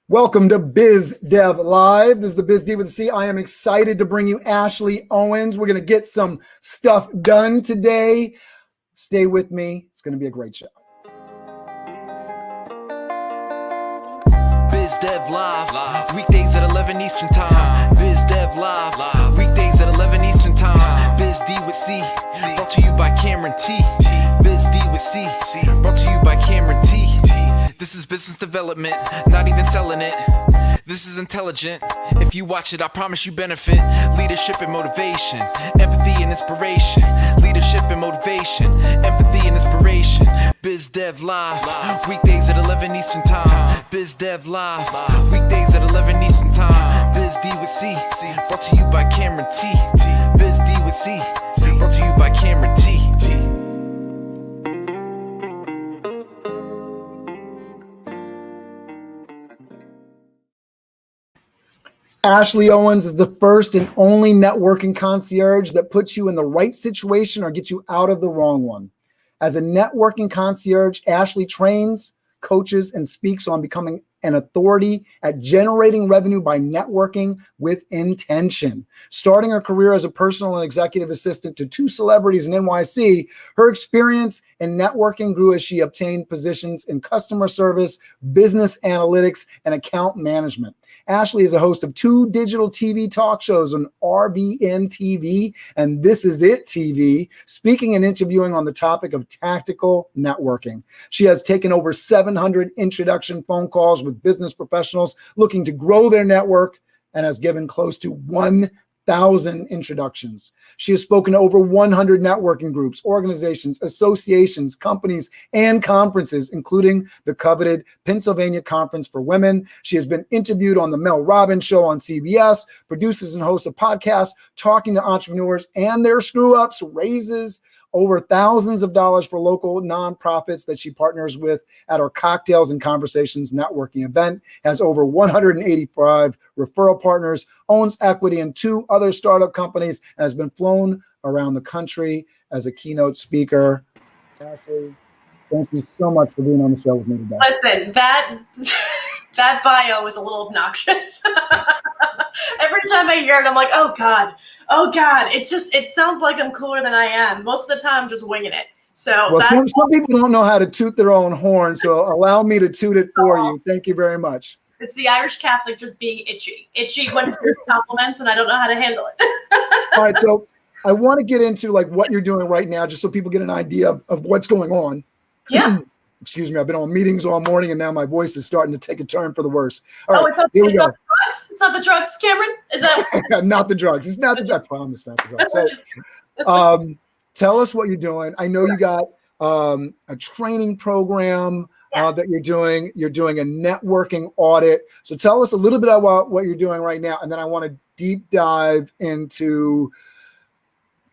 Welcome to Biz Dev Live. This is the Biz D with a C. I am excited to bring you Ashley Owens. We're going to get some stuff done today. Stay with me. It's going to be a great show. Biz Dev Live, weekdays at 11 Eastern Time. Biz Dev Live, weekdays at 11 Eastern Time. Biz D with C, brought to you by Cameron T. Biz D with C, brought to you by Cameron T. This is business development, not even selling it. This is intelligent. If you watch it, I promise you benefit. Leadership and motivation, empathy and inspiration. Leadership and motivation, empathy and inspiration. Biz Dev Live, weekdays at 11 Eastern Time. Biz Dev Live, weekdays at 11 Eastern Time. Biz D with C, brought to you by Cameron T. Biz D with C, brought to you by Cameron T. Ashley Owens is the first and only networking concierge that puts you in the right situation or gets you out of the wrong one. As a networking concierge, Ashley trains, coaches, and speaks on becoming an authority at generating revenue by networking with intention. Starting her career as a personal and executive assistant to two celebrities in NYC, her experience in networking grew as she obtained positions in customer service, business analytics, and account management. Ashley is a host of two digital TV talk shows on RBN TV and This Is It TV, speaking and interviewing on the topic of tactical networking. She has taken over 700 introduction phone calls with business professionals looking to grow their network and has given close to 1,000 introductions. She has spoken to over 100 networking groups, organizations, associations, companies, and conferences, including the coveted Pennsylvania Conference for Women. She has been interviewed on the Mel Robbins Show on CBS, produces and hosts a podcast talking to entrepreneurs and their screw-ups, raises over thousands of dollars for local nonprofits that she partners with at our Cocktails and Conversations networking event, has over 185 referral partners, owns equity in two other startup companies, and has been flown around the country as a keynote speaker. Ashley, thank you so much for being on the show with me today. Listen, that bio is a little obnoxious. Every time I hear it, I'm like, oh God. It sounds like I'm cooler than I am. Most of the time, I'm just winging it. So some people don't know how to toot their own horn, so allow me to toot it for you. Thank you very much. It's the Irish Catholic just being itchy when it comes to compliments, and I don't know how to handle it. All right, so I want to get into like what you're doing right now, just so people get an idea of what's going on. Yeah. Excuse me, I've been on meetings all morning, and now my voice is starting to take a turn for the worse. All right, here we go. It's not the drugs, Cameron? Is that not the drugs? It's not the. I promise, not the drugs. So, tell us what you're doing. I know you got a training program that you're doing. You're doing a networking audit. So tell us a little bit about what you're doing right now, and then I want to deep dive into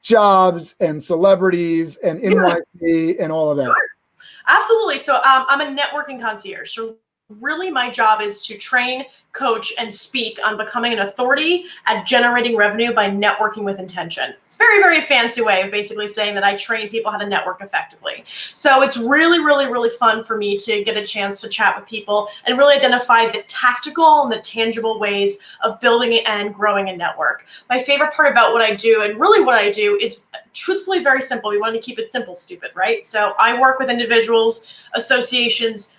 jobs and celebrities and NYC and all of that. Sure. Absolutely. So I'm a networking concierge. So really my job is to train, coach, and speak on becoming an authority at generating revenue by networking with intention. It's a very, very fancy way of basically saying that I train people how to network effectively. So it's really, really, really fun for me to get a chance to chat with people and really identify the tactical and the tangible ways of building and growing a network. My favorite part about what I do, and really what I do, is truthfully very simple. We want to keep it simple, stupid, right? So I work with individuals, associations,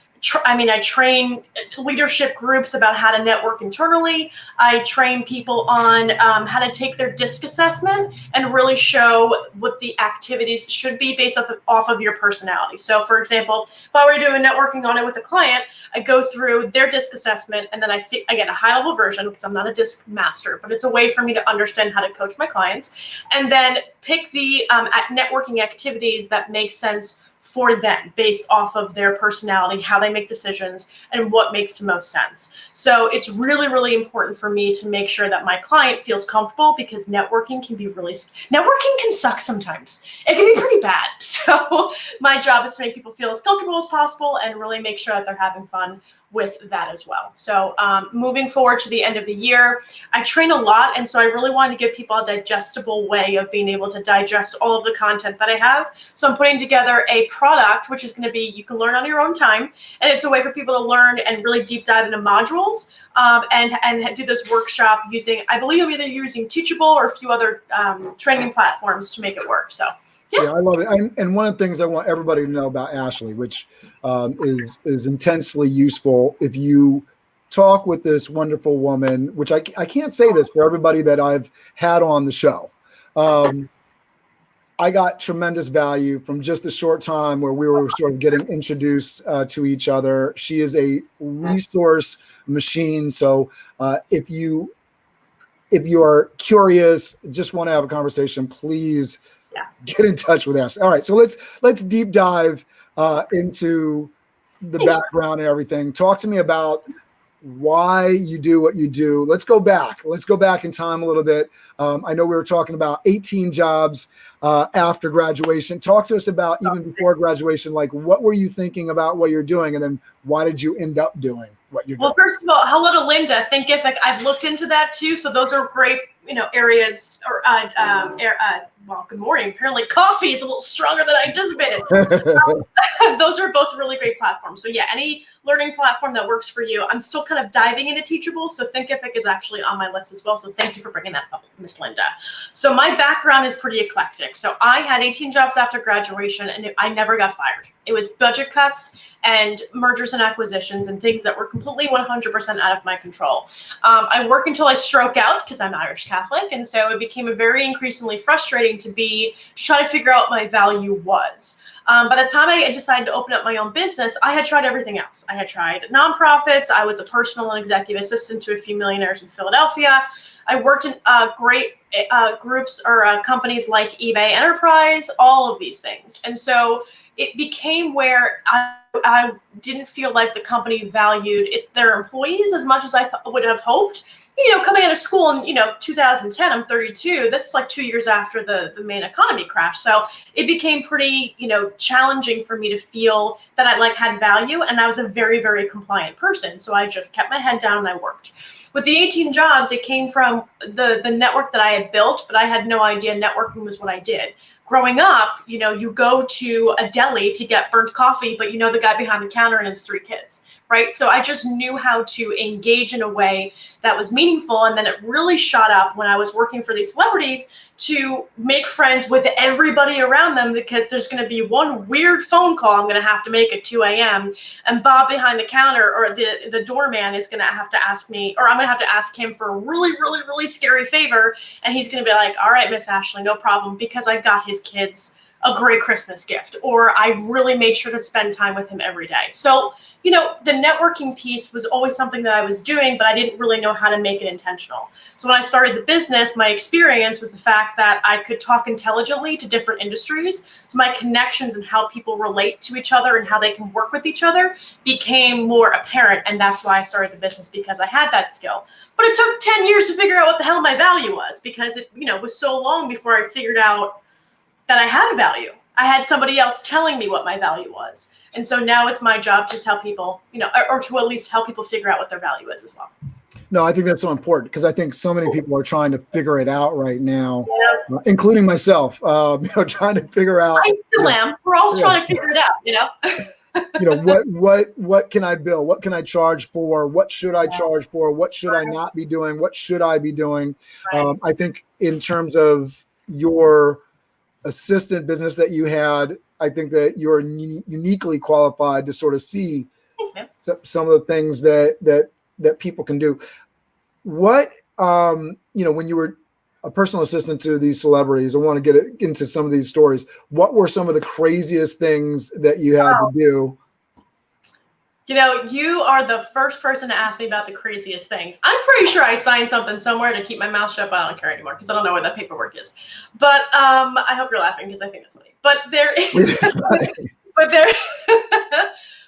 I train leadership groups about how to network internally. I train people on how to take their DISC assessment and really show what the activities should be based off of your personality. So for example, if I were to do a networking audit with a client, I go through their DISC assessment and then I get a high level version because I'm not a DISC master, but it's a way for me to understand how to coach my clients and then pick the networking activities that make sense for them based off of their personality, how they make decisions, and what makes the most sense. So it's really, really important for me to make sure that my client feels comfortable because networking can suck sometimes. It can be pretty bad. So my job is to make people feel as comfortable as possible and really make sure that they're having fun with that as well. So moving forward to the end of the year, I train a lot. And so I really want to give people a digestible way of being able to digest all of the content that I have. So I'm putting together a product, which is going to be, you can learn on your own time. And it's a way for people to learn and really deep dive into modules, and do this workshop using, I believe I'm either using Teachable or a few other training platforms to make it work. So yeah, I love it. And one of the things I want everybody to know about Ashley, which is intensely useful if you talk with this wonderful woman, which I can't say this for everybody that I've had on the show. I got tremendous value from just the short time where we were sort of getting introduced to each other. She is a resource machine. So if you are curious, just want to have a conversation, please get in touch with us. All right, so let's deep dive into the background and everything. Talk to me about why you do what you do. Let's go back in time a little bit. I know we were talking about 18 jobs after graduation. Talk to us about even before graduation, like what were you thinking about what you're doing, and then why did you end up doing what you're doing? Well, first of all, hello to Linda. Thinkific, I've looked into that too. So those are great, areas. Or well, good morning. Apparently, coffee is a little stronger than I anticipated. Those are both really great platforms. So yeah, any learning platform that works for you. I'm still kind of diving into Teachable, so Thinkific is actually on my list as well. So thank you for bringing that up, Miss Linda. So my background is pretty eclectic. So I had 18 jobs after graduation, and I never got fired. It was budget cuts and mergers and acquisitions and things that were completely 100% out of my control. I work until I stroke out because I'm Irish Catholic, and so it became a very increasingly frustrating to try to figure out what my value was. By the time I decided to open up my own business, I had tried everything else. I had tried nonprofits. I was a personal and executive assistant to a few millionaires in Philadelphia. I worked in great groups or companies like eBay Enterprise, all of these things. And so it became where I didn't feel like the company valued their employees as much as I would have hoped. Coming out of school in, 2010, I'm 32. That's like 2 years after the main economy crash. So it became pretty, challenging for me to feel that I had value. And I was a very, very compliant person. So I just kept my head down and I worked. With the 18 jobs, it came from the network that I had built, but I had no idea networking was what I did. Growing up, you go to a deli to get burnt coffee, but the guy behind the counter and his 3 kids, right? So I just knew how to engage in a way that was meaningful. And then it really shot up when I was working for these celebrities to make friends with everybody around them, because there's going to be one weird phone call I'm going to have to make at 2 a.m. And Bob behind the counter or the doorman is going to have to ask me, or I'm going to have to ask him for a really, really, really scary favor. And he's going to be like, all right, Miss Ashley, no problem, because I got his kids a great Christmas gift, or I really made sure to spend time with him every day. So, the networking piece was always something that I was doing, but I didn't really know how to make it intentional. So when I started the business, my experience was the fact that I could talk intelligently to different industries. So my connections and how people relate to each other and how they can work with each other became more apparent. And that's why I started the business, because I had that skill. But it took 10 years to figure out what the hell my value was, because it, was so long before I figured out that I had value. I had somebody else telling me what my value was. And so now it's my job to tell people, or to at least help people figure out what their value is as well. No, I think that's so important, because I think so many people are trying to figure it out right now, including myself, trying to figure out. I still am. We're all trying to figure it out, what can I bill? What can I charge for? What should I charge for? What should I not be doing? What should I be doing? Right. I think in terms of your assistant business that you had, I think that you're uniquely qualified to sort of see some of the things that people can do. What, when you were a personal assistant to these celebrities, I want to get into some of these stories. What were some of the craziest things that you had to do? You are the first person to ask me about the craziest things. I'm pretty sure I signed something somewhere to keep my mouth shut, but I don't care anymore because I don't know where that paperwork is. But I hope you're laughing because I think that's funny. But there is, but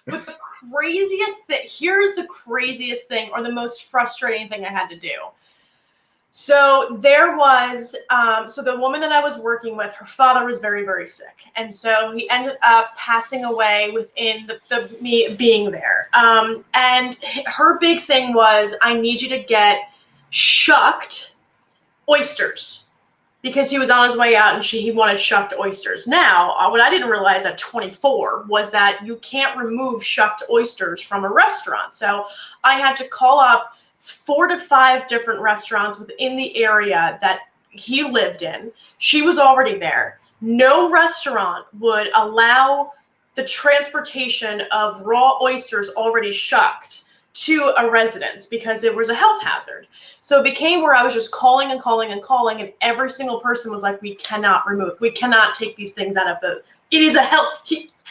the craziest thing, here's the craziest thing, or the most frustrating thing I had to do. So there was, so the woman that I was working with, her father was very, very sick. And so he ended up passing away within me being there. And her big thing was, I need you to get shucked oysters. because he was on his way out and he wanted shucked oysters. Now, what I didn't realize at 24 was that you can't remove shucked oysters from a restaurant. So I had to call up 4 to 5 different restaurants within the area that he lived in. She was already there. No restaurant would allow the transportation of raw oysters already shucked to a residence because it was a health hazard. So it became where I was just calling and calling and calling, and every single person was like, we cannot take these things out of it is a health,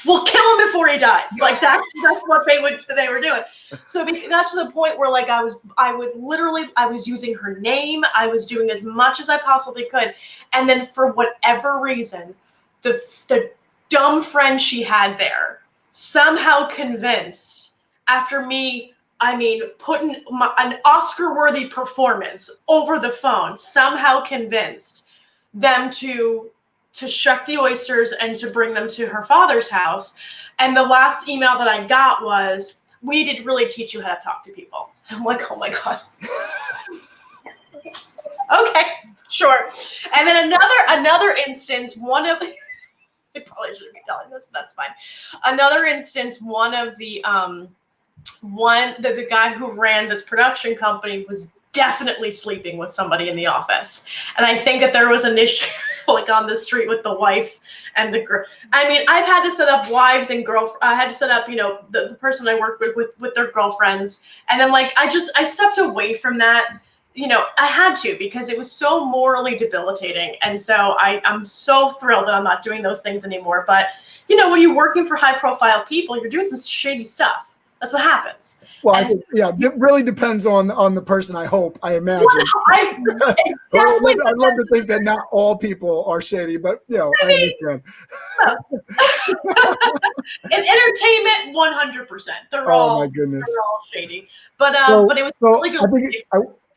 we'll kill him before he dies. Like that's what they were doing. So it got to the point where like I was using her name. I was doing as much as I possibly could. And then for whatever reason, the dumb friend she had there somehow convinced, after me, putting an Oscar-worthy performance over the phone, somehow convinced them to shuck the oysters and to bring them to her father's house. And the last email that I got was, we did really teach you how to talk to people. I'm like, oh my God. Okay, sure. And then another instance, I probably shouldn't be telling this, but that's fine. Another instance, the guy who ran this production company was definitely sleeping with somebody in the office. And I think that there was an issue like on the street with the wife and the girl. I've had to set up wives and I had to set up, the person I worked with their girlfriends. And then like, I stepped away from that. I had to, because it was so morally debilitating. And so I'm so thrilled that I'm not doing those things anymore. But, when you're working for high profile people, you're doing some shady stuff. That's what happens. Well, it really depends on the person, I imagine. I'd love to think that not all people are shady, but I understand. In entertainment, 100%. They're all shady. But it was really good.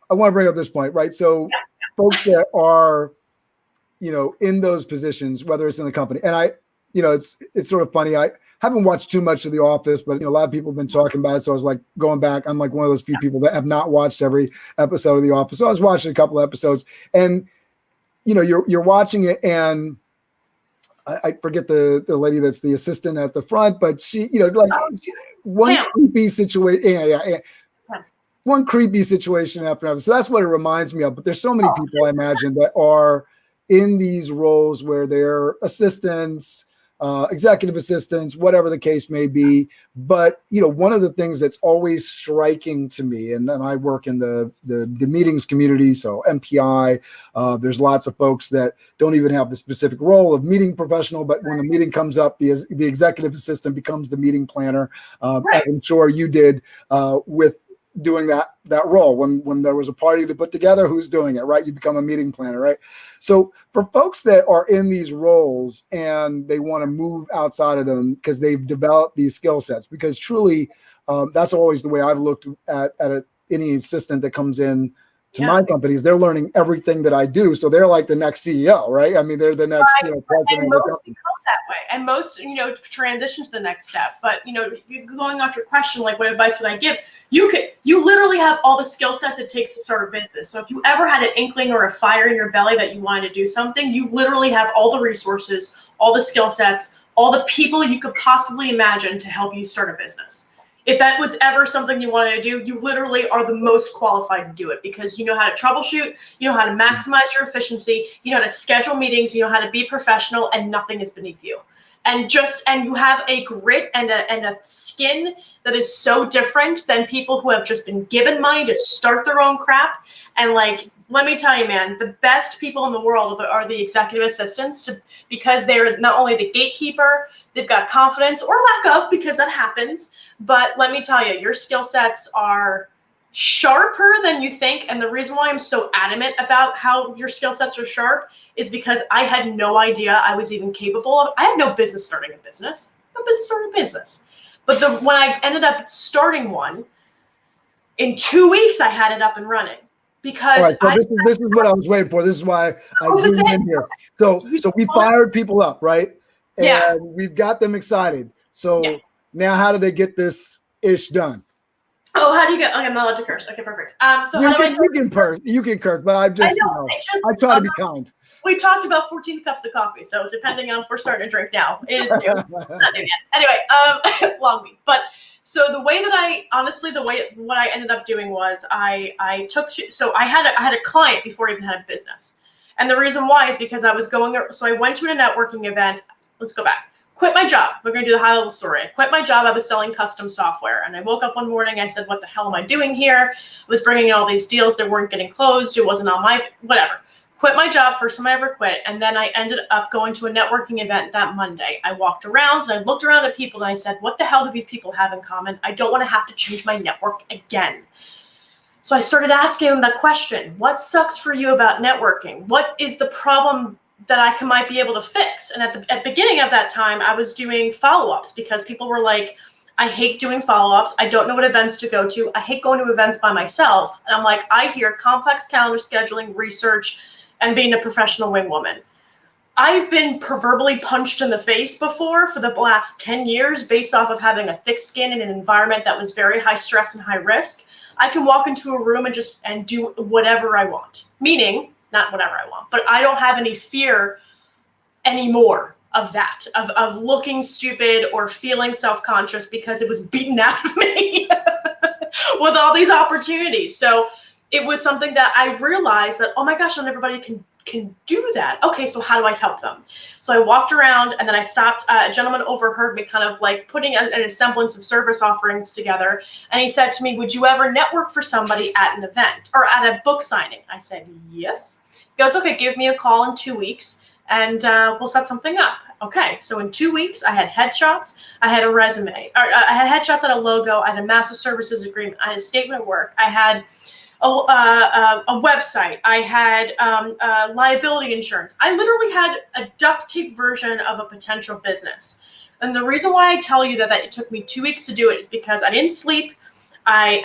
I want to bring up this point, right? So folks that are, in those positions, whether it's in the company, and it's sort of funny. I haven't watched too much of The Office, but a lot of people have been talking about it. So I was like going back. I'm like one of those few people that have not watched every episode of The Office. So I was watching a couple of episodes, and you're watching it, and I forget the lady that's the assistant at the front, but she, one creepy situation. One creepy situation after another. So that's what it reminds me of. But there's so many people, I imagine, that are in these roles where they're assistants, executive assistants, whatever the case may be. But, one of the things that's always striking to me, and I work in the meetings community, so MPI, there's lots of folks that don't even have the specific role of meeting professional, but when the meeting comes up, the executive assistant becomes the meeting planner. As I'm sure you did with doing that role. When there was a party to put together, who's doing it, right? You become a meeting planner, right? So for folks that are in these roles and they want to move outside of them because they've developed these skill sets, because truly that's always the way I've looked at any assistant that comes in to my companies. They're learning everything that I do. So they're like the next CEO, right? They're the next president. And most become that way. And most, transition to the next step. But, going off your question, like what advice would I give? You literally have all the skill sets it takes to start a business. So if you ever had an inkling or a fire in your belly that you wanted to do something, you literally have all the resources, all the skill sets, all the people you could possibly imagine to help you start a business. If that was ever something you wanted to do, you literally are the most qualified to do it, because you know how to troubleshoot, you know how to maximize your efficiency, you know how to schedule meetings, you know how to be professional, and nothing is beneath you. And you have a grit and a skin that is so different than people who have just been given money to start their own crap. And like, let me tell you, man, the best people in the world are the executive assistants, because they're not only the gatekeeper, they've got confidence, or lack of, because that happens. But let me tell you, your skill sets are sharper than you think. And the reason why I'm so adamant about how your skill sets are sharp is because I had no idea I was even capable of. I had no business starting a business. But when I ended up starting one, in 2 weeks I had it up and running. Because this is what I was waiting for. This is why I zoomed in here. So we fired people up, right? And we've got them excited. So now how do they get this ish done? Oh, how do you get? Okay, I'm not allowed to curse. Okay, perfect. So You how do I? can, you can curse, but I'm I just, know. It just I try to be kind. we talked about 14 cups of coffee, so depending on if we're starting to drink now, it is new. Not new yet. Anyway, long week. But so the way that what I ended up doing was I had a client before I even had a business, and the reason why is because I was going. So I went to a networking event. Let's go back. Quit my job. We're going to do the high level story. I quit my job. I was selling custom software, and I woke up one morning. I said, "What the hell am I doing here?" I was bringing in all these deals that weren't getting closed. It wasn't on my whatever. Quit my job, first time I ever quit, and then I ended up going to a networking event that Monday. I walked around and I looked around at people and I said, what the hell do these people have in common? I don't want to have to change my network again. So I started asking them that question. What sucks for you about networking? What is the problem that I might be able to fix? And at the beginning of that time, I was doing follow-ups because people were like, I hate doing follow-ups. I don't know what events to go to. I hate going to events by myself. And I'm like, I hear complex calendar scheduling, research, and being a professional wing woman. I've been proverbially punched in the face before for the last 10 years based off of having a thick skin in an environment that was very high stress and high risk. I can walk into a room and do whatever I want. Meaning, not whatever I want, but I don't have any fear anymore of that, of looking stupid or feeling self-conscious because it was beaten out of me with all these opportunities. So it was something that I realized that, oh my gosh, not everybody can do that. Okay, so how do I help them? So I walked around and then I stopped. A gentleman overheard me kind of like putting a semblance of service offerings together. And he said to me, would you ever network for somebody at an event or at a book signing? I said, yes. He goes, okay, give me a call in 2 weeks and we'll set something up. Okay, so in 2 weeks, I had headshots, I had a resume, or I had headshots, I had a logo, I had a master services agreement, I had a statement of work, I had a website, I had liability insurance. I literally had a duct tape version of a potential business. And the reason why I tell you that it took me 2 weeks to do it is because I didn't sleep. I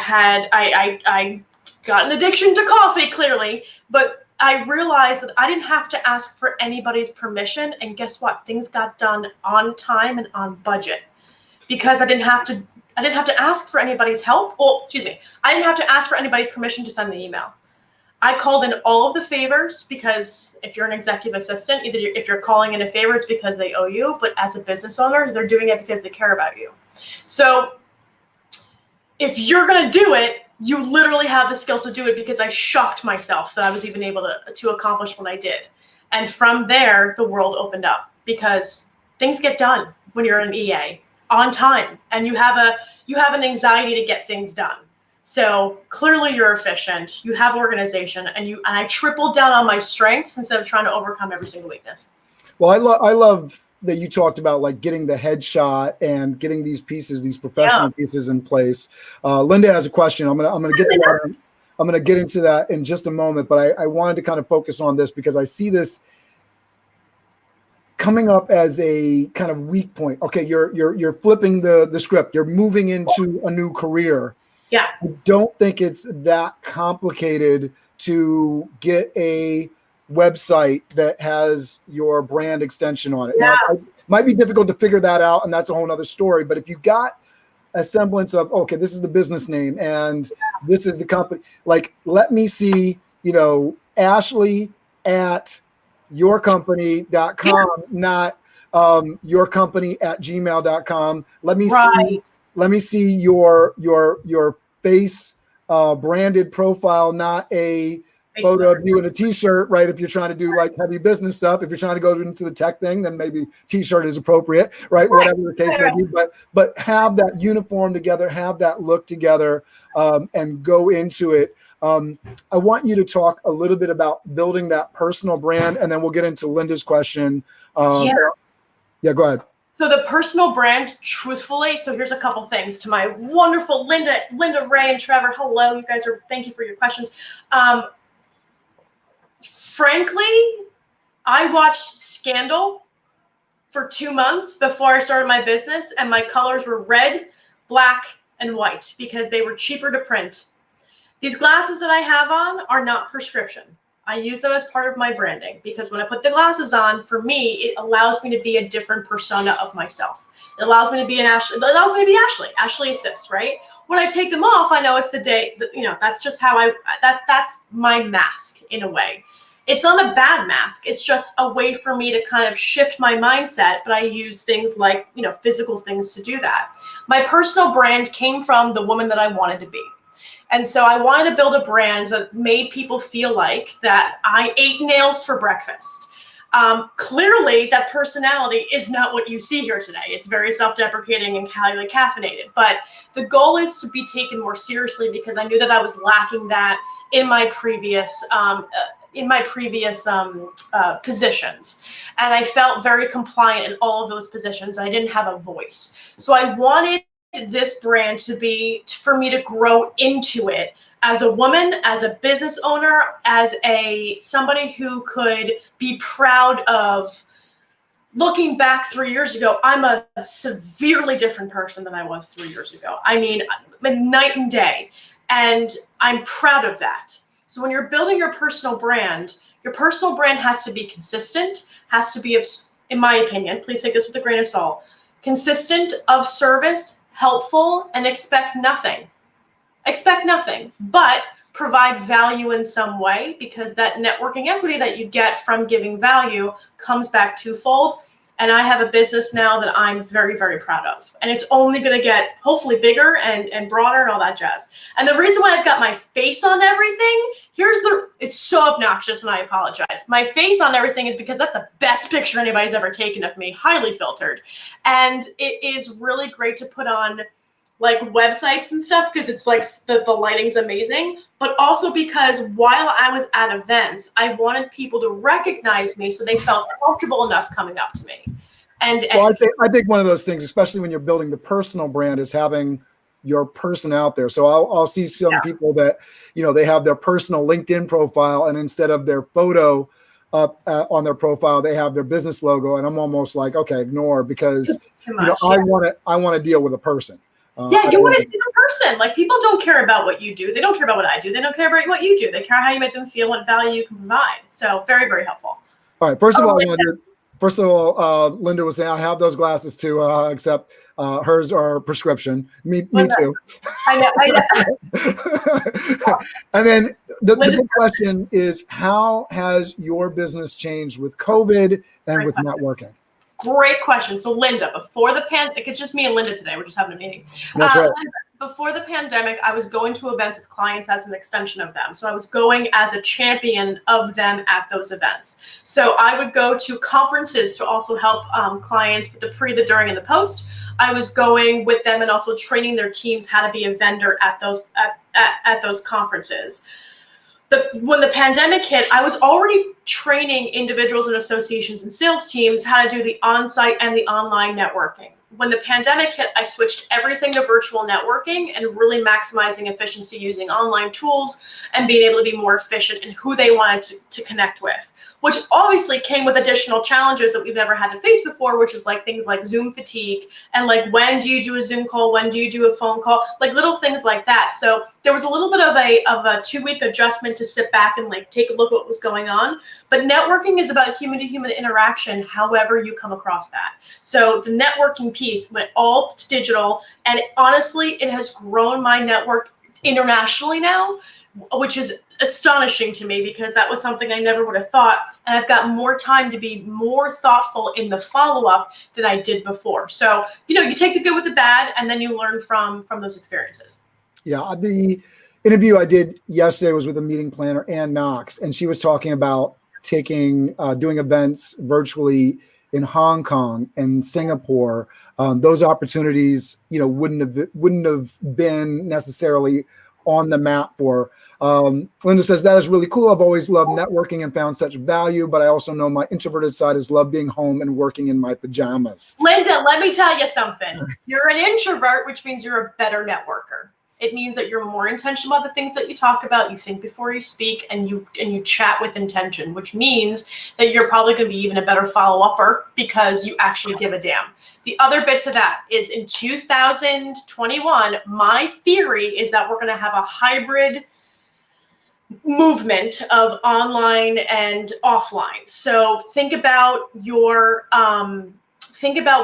got an addiction to coffee, clearly, but I realized that I didn't have to ask for anybody's permission. And guess what? Things got done on time and on budget because I didn't have to ask for anybody's help. Well, excuse me. I didn't have to ask for anybody's permission to send the email. I called in all of the favors because if you're an executive assistant, if you're calling in a favor, it's because they owe you. But as a business owner, they're doing it because they care about you. So if you're going to do it, you literally have the skills to do it because I shocked myself that I was even able to accomplish what I did. And from there, the world opened up because things get done when you're an EA on time and you have an anxiety to get things done. So clearly you're efficient, you have organization, and I tripled down on my strengths instead of trying to overcome every single weakness. Well, I love that you talked about like getting the headshot and getting these pieces, these professional pieces in place. Linda has a question. I'm gonna get to that. I'm gonna get into that in just a moment, but I wanted to kind of focus on this because I see this coming up as a kind of weak point. Okay, you're flipping the script. You're moving into a new career. Yeah. I don't think it's that complicated to get a website that has your brand extension on it. Yeah. Now, it might be difficult to figure that out, and that's a whole nother story. But if you got a semblance of, okay, this is the business name and this is the company, like, let me see, Ashley at yourcompany.com, not yourcompany@gmail.com. Let me see your face branded profile, not a photo of you in a t-shirt, right? If you're trying to do like heavy business stuff, if you're trying to go into the tech thing, then maybe t-shirt is appropriate, right? Whatever the case may be, but have that uniform together, have that look together, and go into it. I want you to talk a little bit about building that personal brand, and then we'll get into Linda's question. Yeah, go ahead. So the personal brand, truthfully, so here's a couple things to my wonderful Linda, Ray, and Trevor. Hello, you guys thank you for your questions. Frankly, I watched Scandal for 2 months before I started my business, and my colors were red, black, and white because they were cheaper to print. These glasses that I have on are not prescription. I use them as part of my branding because when I put the glasses on, for me, it allows me to be a different persona of myself. It allows me to be Ashley. Ashley assists, right? When I take them off, I know it's the day, that's just how that's my mask in a way. It's not a bad mask. It's just a way for me to kind of shift my mindset, but I use things like, physical things to do that. My personal brand came from the woman that I wanted to be. And so I wanted to build a brand that made people feel like that I ate nails for breakfast. Clearly, that personality is not what you see here today. It's very self-deprecating and highly caffeinated. But the goal is to be taken more seriously because I knew that I was lacking that in my previous positions. And I felt very compliant in all of those positions. And I didn't have a voice. So I wanted this brand to be for me to grow into it as a woman, as a business owner, as somebody who could be proud of looking back 3 years ago. I'm a severely different person than I was 3 years ago. I mean, night and day. And I'm proud of that. So when you're building your personal brand has to be consistent, has to be, in my opinion, please take this with a grain of salt, consistent, of service, helpful, and expect nothing. Expect nothing, but provide value in some way because that networking equity that you get from giving value comes back twofold. And I have a business now that I'm very, very proud of. And it's only going to get hopefully bigger and broader and all that jazz. And the reason why I've got my face on everything, it's so obnoxious and I apologize. My face on everything is because that's the best picture anybody's ever taken of me, highly filtered. And it is really great to put on like websites and stuff because it's like the lighting's amazing, but also because while I was at events, I wanted people to recognize me so they felt comfortable enough coming up to me. Well, I think one of those things, especially when you're building the personal brand, is having your person out there. So I'll see some people that, they have their personal LinkedIn profile and instead of their photo up on their profile, they have their business logo. And I'm almost like, okay, ignore because I want to deal with a person. You want to see the person. Like people don't care about what you do. They don't care about what I do. They don't care about what you do. They care how you make them feel, what value you can provide. So very, very helpful. All right. First of all, Linda was saying I have those glasses too, except hers are prescription. Me too. I know. And then the big question is, how has your business changed with COVID and with networking? Great question. So Linda, before the pandemic, it's just me and Linda today. We're just having a meeting. That's right. Linda, before the pandemic, I was going to events with clients as an extension of them. So I was going as a champion of them at those events. So I would go to conferences to also help clients with the pre, the during, and the post. I was going with them and also training their teams how to be a vendor at those conferences. When the pandemic hit, I was already training individuals and associations and sales teams how to do the on-site and the online networking. When the pandemic hit, I switched everything to virtual networking and really maximizing efficiency using online tools and being able to be more efficient in who they wanted to connect with, which obviously came with additional challenges that we've never had to face before, which is like things like Zoom fatigue and like, when do you do a Zoom call? When do you do a phone call? Like little things like that. So there was a little bit of a 2-week adjustment to sit back and like take a look at what was going on. But networking is about human to human interaction, however you come across that. So the networking piece went all to digital, and honestly, it has grown my network internationally now, which is astonishing to me because that was something I never would have thought. And I've got more time to be more thoughtful in the follow-up than I did before. So, you take the good with the bad and then you learn from those experiences. Yeah. The interview I did yesterday was with a meeting planner, Ann Knox, and she was talking about doing events virtually in Hong Kong and Singapore. Those opportunities, wouldn't have been necessarily on the map for. Linda says, that is really cool. I've always loved networking and found such value, but I also know my introverted side is love being home and working in my pajamas. Linda, let me tell you something. You're an introvert, which means you're a better networker. It means that you're more intentional about the things that you talk about. You think before you speak, and you chat with intention, which means that you're probably going to be even a better follow-upper because you actually give a damn. The other bit to that is in 2021, my theory is that we're going to have a hybrid movement of online and offline. So think about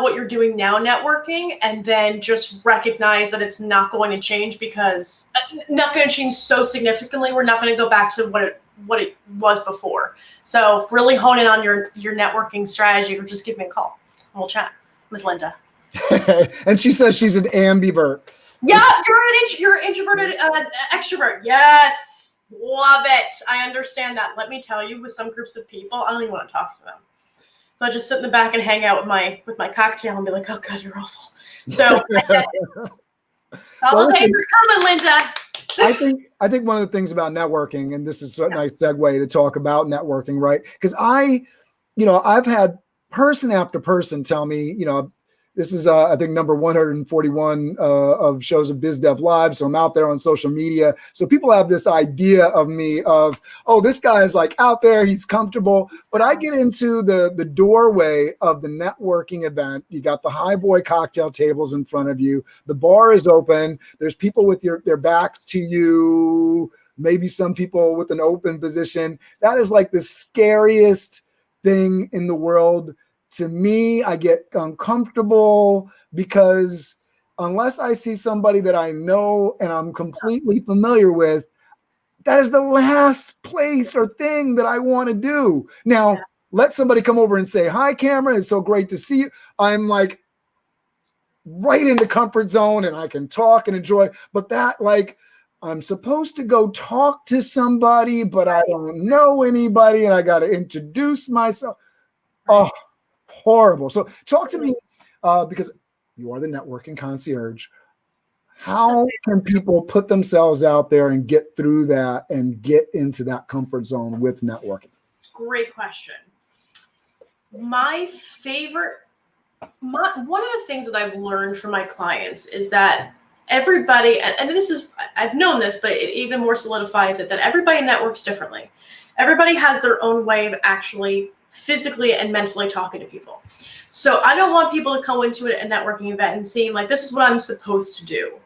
what you're doing now networking, and then just recognize that it's not going to change, because not going to change so significantly. We're not going to go back to what it was before. So really hone in on your networking strategy, or just give me a call and we'll chat. Ms. Linda. And she says she's an ambivert. Yeah, you're an introverted extrovert. Yes, love it. I understand that. Let me tell you, with some groups of people, I don't even want to talk to them. So I just sit in the back and hang out with my cocktail and be like, "Oh God, you're awful." So okay, you're coming, Linda. I think one of the things about networking, and this is a nice segue to talk about networking, right? Because I've had person after person tell me, this is I think number 141 of shows of BizDev Live. So I'm out there on social media. So people have this idea of me of, oh, this guy is like out there, he's comfortable. But I get into the doorway of the networking event. You got the high boy cocktail tables in front of you. The bar is open. There's people with their backs to you. Maybe some people with an open position. That is like the scariest thing in the world. To me, I get uncomfortable, because unless I see somebody that I know and I'm completely familiar with, that is the last place or thing that I want to do. Now, let somebody come over and say, "Hi, Cameron, it's so great to see you." I'm like right in the comfort zone and I can talk and enjoy. But that, like, I'm supposed to go talk to somebody, but I don't know anybody and I got to introduce myself. Oh, horrible. So talk to me, because you are the networking concierge. How can people put themselves out there and get through that and get into that comfort zone with networking? Great question. One of the things that I've learned from my clients is that everybody, and this is, I've known this, but it even more solidifies it, that everybody networks differently. Everybody has their own way of actually physically and mentally talking to people. So I don't want people to come into a networking event and seem like this is what I'm supposed to do.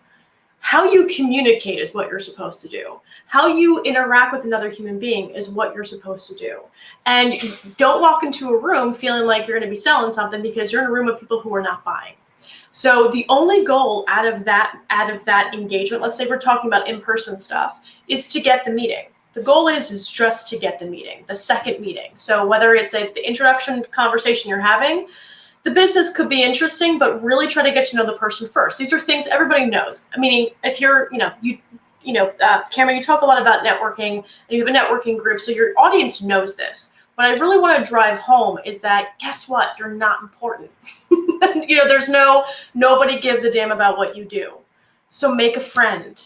How you communicate is what you're supposed to do. How you interact with another human being is what you're supposed to do. And don't walk into a room feeling like you're going to be selling something, because you're in a room of people who are not buying. So the only goal out of that engagement, let's say we're talking about in-person stuff, is to get the meeting. The goal is just to get the meeting, the second meeting. So whether it's the introduction conversation you're having, the business could be interesting, but really try to get to know the person first. These are things everybody knows. I mean, if you're, Cameron, you talk a lot about networking, and you have a networking group, so your audience knows this. What I really want to drive home is that, guess what? You're not important. Nobody gives a damn about what you do. So make a friend,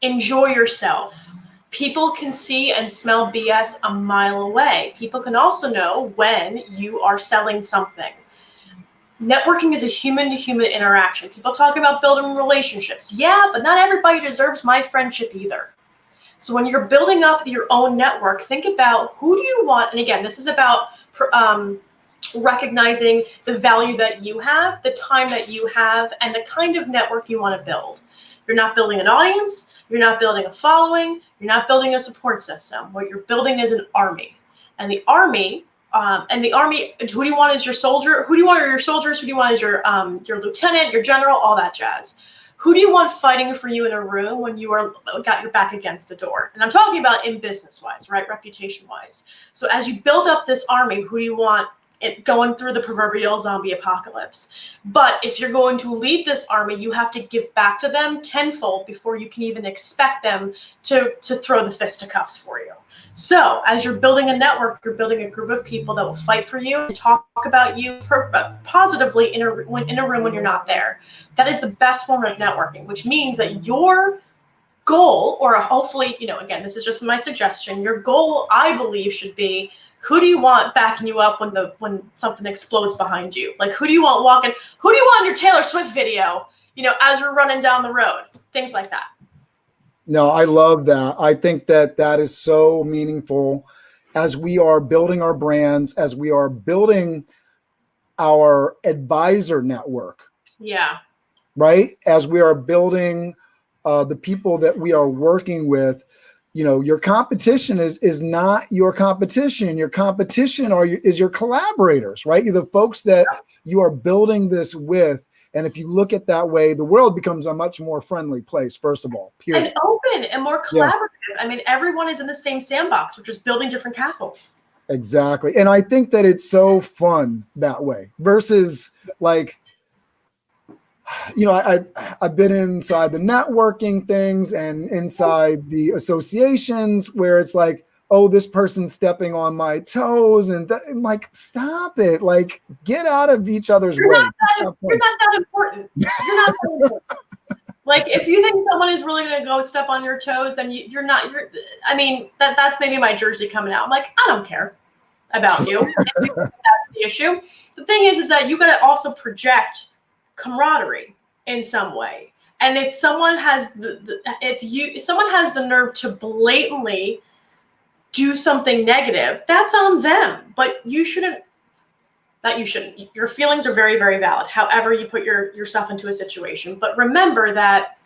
enjoy yourself. People can see and smell BS a mile away. People can also know when you are selling something. Networking is a human-to-human interaction. People talk about building relationships. Yeah, but not everybody deserves my friendship either. So when you're building up your own network, think about, who do you want? And again, this is about recognizing the value that you have, the time that you have, and the kind of network you want to build. You're not building an audience. You're not building a following. You're not building a support system. What you're building is an army. And the army, who do you want as your soldier? Who do you want are your soldiers? Who do you want as your lieutenant, your general, all that jazz? Who do you want fighting for you in a room when you got your back against the door? And I'm talking about in business-wise, right? Reputation-wise. So as you build up this army, who do you want going through the proverbial zombie apocalypse? But if you're going to lead this army, you have to give back to them tenfold before you can even expect them to throw the fisticuffs for you. So as you're building a network, you're building a group of people that will fight for you and talk about you positively in a room when you're not there. That is the best form of networking, which means that your goal, or hopefully, again, this is just my suggestion, your goal, I believe, should be, who do you want backing you up when something explodes behind you? Like, who do you want walking? Who do you want in your Taylor Swift video, as you're running down the road? Things like that. No, I love that. I think that is so meaningful as we are building our brands, as we are building our advisor network. Yeah. Right? As we are building the people that we are working with, your competition is not your competition. Your competition is your collaborators, right? You're the folks that you are building this with. And if you look at that way, the world becomes a much more friendly place, first of all, period. And open and more Yeah. collaborative. I mean, everyone is in the same sandbox. We're just building different castles. Exactly. And I think that it's so fun that way versus like, I've been inside the networking things and inside the associations where it's like, oh, this person's stepping on my toes, and I'm like, stop it! Like, get out of each other's way. You're not that important. You're not that important. Like, if you think someone is really going to go step on your toes, then you're not. I mean, that's maybe my jersey coming out. I'm like, I don't care about you. That's the issue. The thing is that you got to also project camaraderie in some way. And if someone has if someone has the nerve to blatantly do something negative, that's on them. But you shouldn't. Your feelings are very, very valid. However you put yourself into a situation. But remember that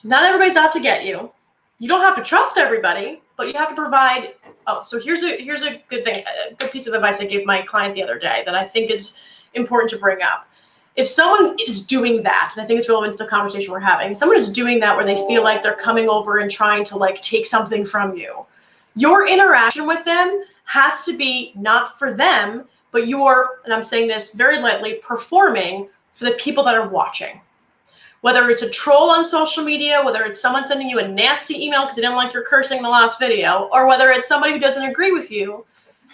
not everybody's out to get you. You don't have to trust everybody, but you have to provide. Oh, so here's a good thing, a good piece of advice I gave my client the other day that I think is important to bring up. If someone is doing that, and I think it's relevant to the conversation we're having, someone is doing that where they feel like they're coming over and trying to like take something from you, your interaction with them has to be not for them, but you're, and I'm saying this very lightly, performing for the people that are watching. Whether it's a troll on social media, whether it's someone sending you a nasty email because they didn't like your cursing in the last video, or whether it's somebody who doesn't agree with you,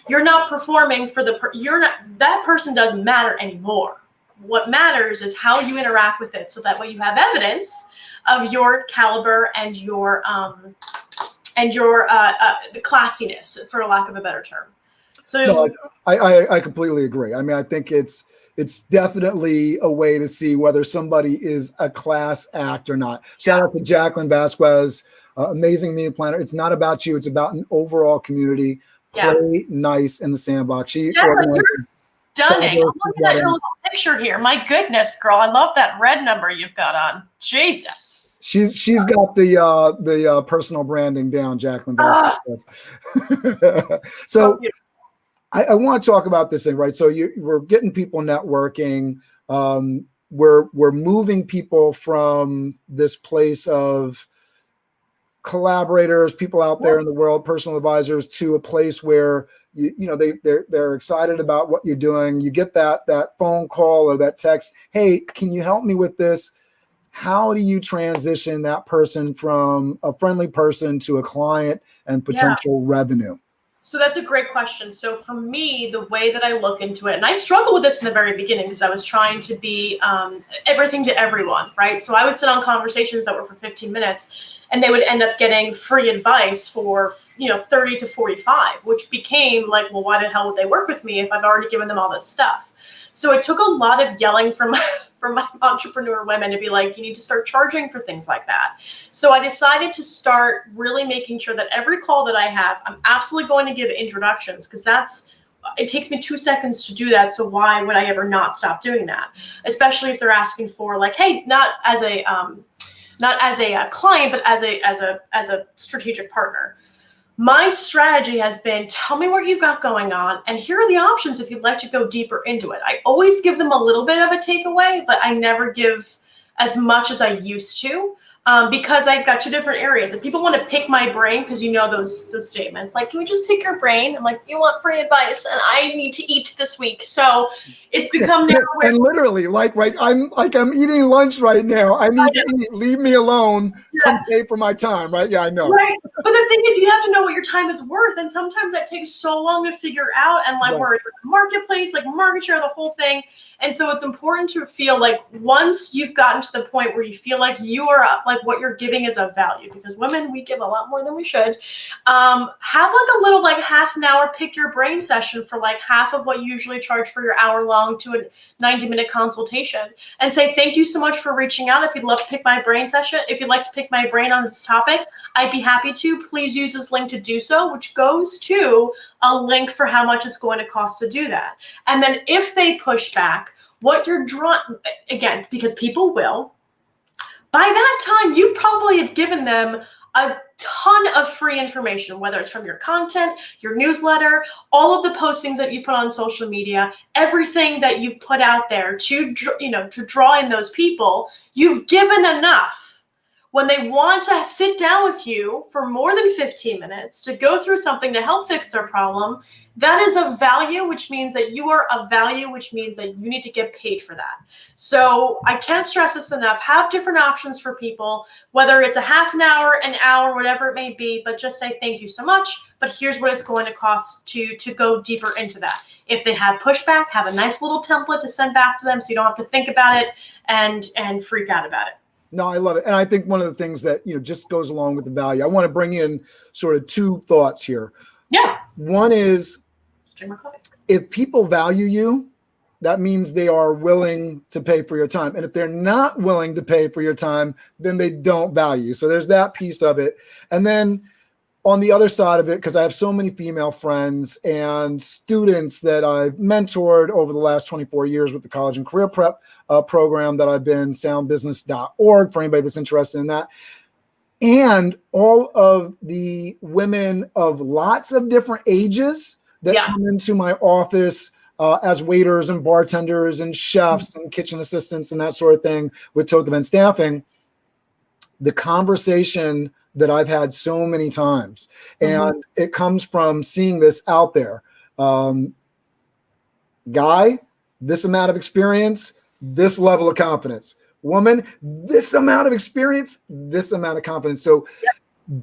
you're not performing for that person doesn't matter anymore. What matters is how you interact with it, so that way you have evidence of your caliber and your the classiness, for lack of a better term. So no, I completely agree. I mean, I think it's definitely a way to see whether somebody is a class act or not. Shout out to Jacqueline Vasquez, amazing media planner. It's not about you; it's about an overall community. Play nice in the sandbox. Jacqueline, you're stunning. I'm looking at your little picture here. My goodness, girl, I love that red number you've got on. Jesus. She's got the personal branding down, Jacqueline Vasquez. So I want to talk about this thing, right? So we're getting people networking. We're moving people from this place of collaborators, people out there in the world, personal advisors, to a place where they're excited about what you're doing. You get that phone call or that text, hey, can you help me with this? How do you transition that person from a friendly person to a client and potential revenue? So that's a great question. So for me, the way that I look into it, and I struggled with this in the very beginning because I was trying to be everything to everyone, right? So I would sit on conversations that were for 15 minutes and they would end up getting free advice for, 30 to 45, which became like, well, why the hell would they work with me if I've already given them all this stuff? So it took a lot of yelling from my entrepreneur women to be like, you need to start charging for things like that. So I decided to start really making sure that every call that I have, I'm absolutely going to give introductions, because it takes me 2 seconds to do that. So why would I ever not stop doing that? Especially if they're asking for like, hey, not as a client, but as a strategic partner. My strategy has been, tell me what you've got going on, and here are the options if you'd like to go deeper into it. I always give them a little bit of a takeaway, but I never give as much as I used to, because I've got two different areas. And people want to pick my brain, because those statements, like, can we just pick your brain? I'm like, you want free advice, and I need to eat this week. So it's become now and literally, I'm eating lunch right now. I need to eat. Leave me alone. Come pay for my time, right? Yeah, I know. Right. But the thing is, you have to know what your time is worth. And sometimes that takes so long to figure out. And we're in the marketplace, like market share, the whole thing. And so it's important to feel like once you've gotten to the point where you feel like you are like what you're giving is of value, because women, we give a lot more than we should. Have like a little half an hour pick your brain session for like half of what you usually charge for your hour-long to a 90-minute consultation, and say, thank you so much for reaching out. If you'd love to pick my brain session, if you'd like to pick my brain on this topic, I'd be happy to. Please use this link to do so, which goes to a link for how much it's going to cost to do that. And then if they push back, what you're drawn, again, because people will, by that time, you probably have given them a ton of free information, whether it's from your content, your newsletter, all of the postings that you put on social media, everything that you've put out there to draw in those people. You've given enough. When they want to sit down with you for more than 15 minutes to go through something to help fix their problem, that is of value, which means that you are of value, which means that you need to get paid for that. So I can't stress this enough. Have different options for people, whether it's a half an hour, whatever it may be, but just say thank you so much, but here's what it's going to cost to go deeper into that. If they have pushback, have a nice little template to send back to them so you don't have to think about it and freak out about it. No, I love it. And I think one of the things that, just goes along with the value, I want to bring in sort of two thoughts here. Yeah. One is, drink more coffee. If people value you, that means they are willing to pay for your time. And if they're not willing to pay for your time, then they don't value. So there's that piece of it. And then on the other side of it, because I have so many female friends and students that I've mentored over the last 24 years with the college and career prep program that I've been, soundbusiness.org, for anybody that's interested in that. And all of the women of lots of different ages that come into my office as waiters and bartenders and chefs and kitchen assistants and that sort of thing with Toth Event Staffing, the conversation that I've had so many times, and it comes from seeing this out there. Guy, this amount of experience, this level of confidence. Woman, this amount of experience, this amount of confidence. So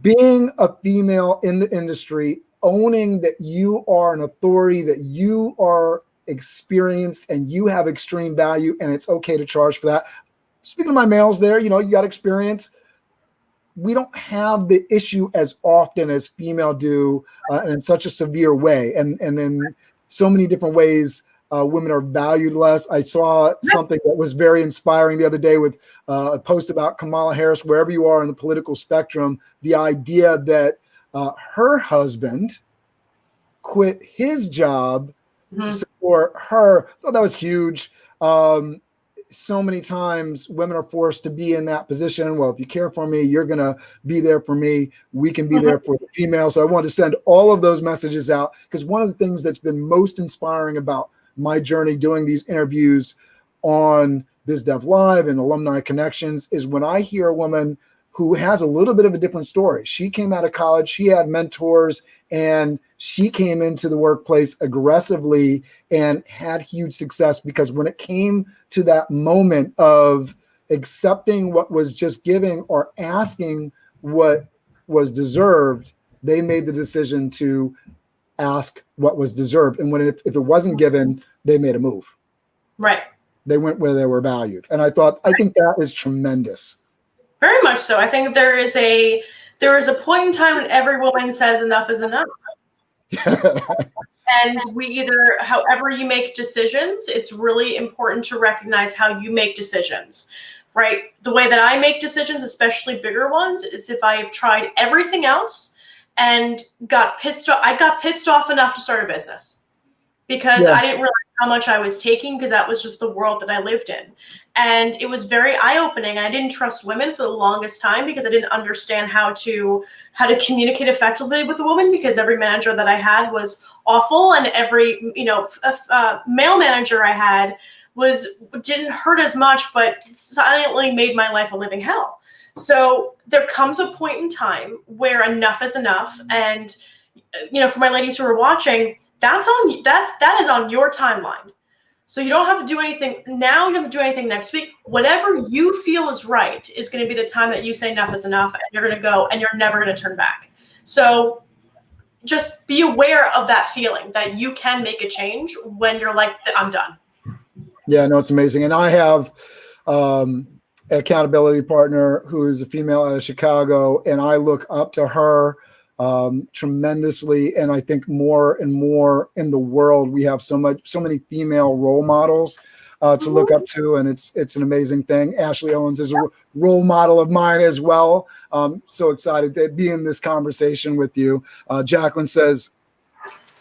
being a female in the industry, owning that you are an authority, that you are experienced and you have extreme value, and it's okay to charge for that. Speaking of my males there, you got experience. We don't have the issue as often as female do, and in such a severe way. And in so many different ways, women are valued less. I saw something that was very inspiring the other day with a post about Kamala Harris, wherever you are in the political spectrum, the idea that her husband quit his job to support her. I thought that was huge. So many times women are forced to be in that position. Well, if you care for me, you're going to be there for me. We can be there for the female. So I wanted to send all of those messages out, because one of the things that's been most inspiring about my journey doing these interviews on BizDev Live and Alumni Connections is when I hear a woman who has a little bit of a different story. She came out of college, she had mentors, and she came into the workplace aggressively and had huge success, because when it came to that moment of accepting what was just giving or asking what was deserved, they made the decision to ask what was deserved. And if it wasn't given, they made a move. Right. They went where they were valued. And I think that is tremendous. Very much so. I think there is a point in time when every woman says enough is enough. And we either, however you make decisions, it's really important to recognize how you make decisions, right? The way that I make decisions, especially bigger ones, is if I've tried everything else and got pissed off. I got pissed off enough to start a business because I didn't realize how much I was taking, because that was just the world that I lived in. And it was very eye-opening. I didn't trust women for the longest time because I didn't understand how to communicate effectively with a woman, because every manager that I had was awful, and every male manager I had didn't hurt as much, but silently made my life a living hell. So there comes a point in time where enough is enough. And for my ladies who are watching, that is on your timeline. So you don't have to do anything now. You don't have to do anything next week. Whatever you feel is right is going to be the time that you say enough is enough, and you're going to go, and you're never going to turn back. So just be aware of that feeling that you can make a change when you're like, I'm done. Yeah, no, it's amazing. And I have an accountability partner who is a female out of Chicago, and I look up to her tremendously. And I think more and more in the world, we have so many female role models to look up to, and it's an amazing thing. Ashley Owens is a role model of mine as well. So excited to be in this conversation with you. Jacqueline says,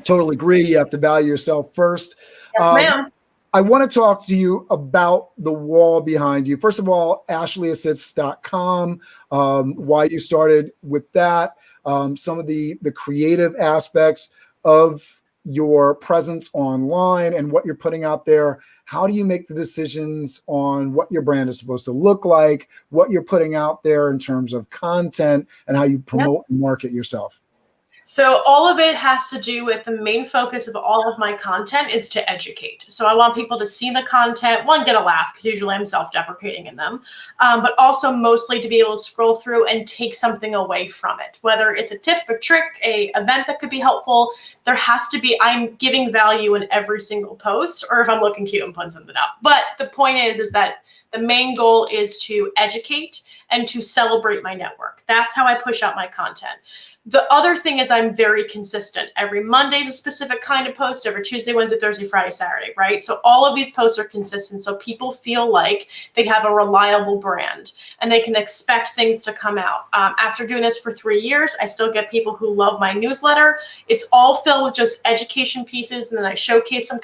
totally agree. You have to value yourself first. Yes, ma'am. I want to talk to you about the wall behind you. First of all, ashlyassists.com, why you started with that, some of the creative aspects of your presence online and what you're putting out there. How do you make the decisions on what your brand is supposed to look like, what you're putting out there in terms of content, and how you promote and market yourself? So all of it has to do with the main focus of all of my content is to educate. So I want people to see the content, one, get a laugh, because usually I'm self-deprecating in them, but also mostly to be able to scroll through and take something away from it. Whether it's a tip, a trick, a event that could be helpful, there has to be, I'm giving value in every single post, or if I'm looking cute, I'm putting something up. But the point is that the main goal is to educate and to celebrate my network. That's how I push out my content. The other thing is I'm very consistent. Every Monday is a specific kind of post, every Tuesday, Wednesday, Thursday, Friday, Saturday, right? So all of these posts are consistent. So people feel like they have a reliable brand and they can expect things to come out. After doing this for 3 years, I still get people who love my newsletter. It's all filled with just education pieces. And then I showcase some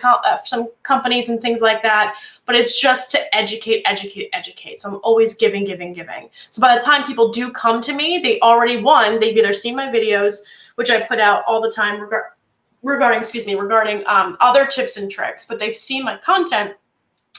companies and things like that. But it's just to educate, educate, educate. So I'm always giving, giving, giving. So by the time people do come to me, they already, they've either seen my videos, which I put out all the time regarding other tips and tricks, but they've seen my content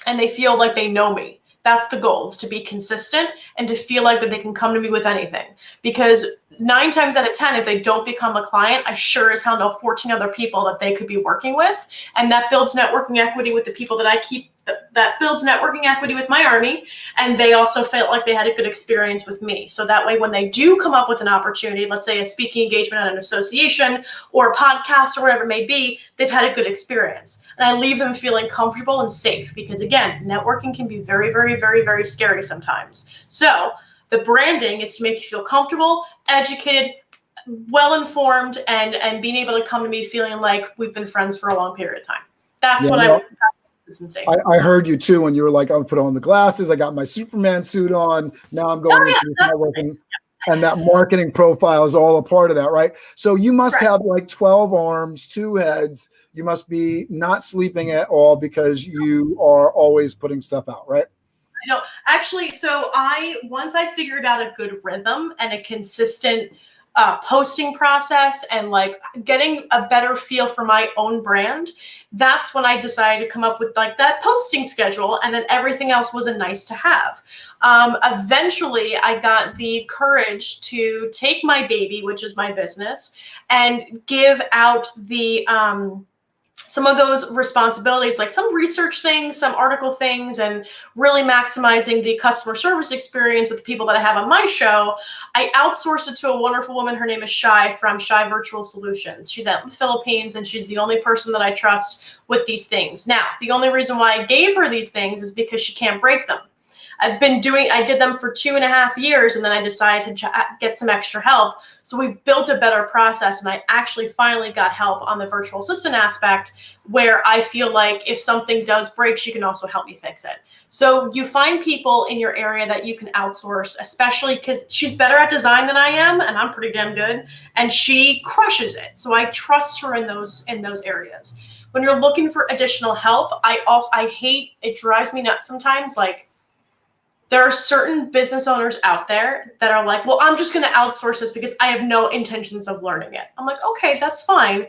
and they feel like they know me. That's the goal, is to be consistent and to feel like that they can come to me with anything. Because 9 times out of 10, if they don't become a client, I sure as hell know 14 other people that they could be working with. And that builds networking equity with the people that I keep, that builds networking equity with my army. And they also felt like they had a good experience with me. So that way, when they do come up with an opportunity, let's say a speaking engagement at an association or a podcast or whatever it may be, they've had a good experience. And I leave them feeling comfortable and safe, because again, networking can be very, very, very, very scary sometimes. So the branding is to make you feel comfortable, educated, well-informed, and being able to come to me feeling like we've been friends for a long period of time. That's what I would. I heard you too when you were like, I would put on the glasses, I got my Superman suit on, now I'm going into networking, and that marketing profile is all a part of that, right? So you must have like 12 arms, 2 heads. You must be not sleeping at all because you are always putting stuff out, right? No, actually, so once I figured out a good rhythm and a consistent posting process and like getting a better feel for my own brand, that's when I decided to come up with like that posting schedule, and then everything else was a nice to have. Eventually, I got the courage to take my baby, which is my business, and give out the some of those responsibilities, like some research things, some article things, and really maximizing the customer service experience with the people that I have on my show. I outsourced it to a wonderful woman. Her name is Shai from Shai Virtual Solutions. She's out in the Philippines, and she's the only person that I trust with these things. Now, the only reason why I gave her these things is because she can't break them. I did them for 2.5 years, and then I decided to get some extra help. So we've built a better process, and I actually finally got help on the virtual assistant aspect, where I feel like if something does break, she can also help me fix it. So you find people in your area that you can outsource, especially because she's better at design than I am, and I'm pretty damn good, and she crushes it. So I trust her in those areas. When you're looking for additional help, I hate, it drives me nuts sometimes, like, there are certain business owners out there that are like, well, I'm just going to outsource this because I have no intentions of learning it. I'm like, okay, that's fine.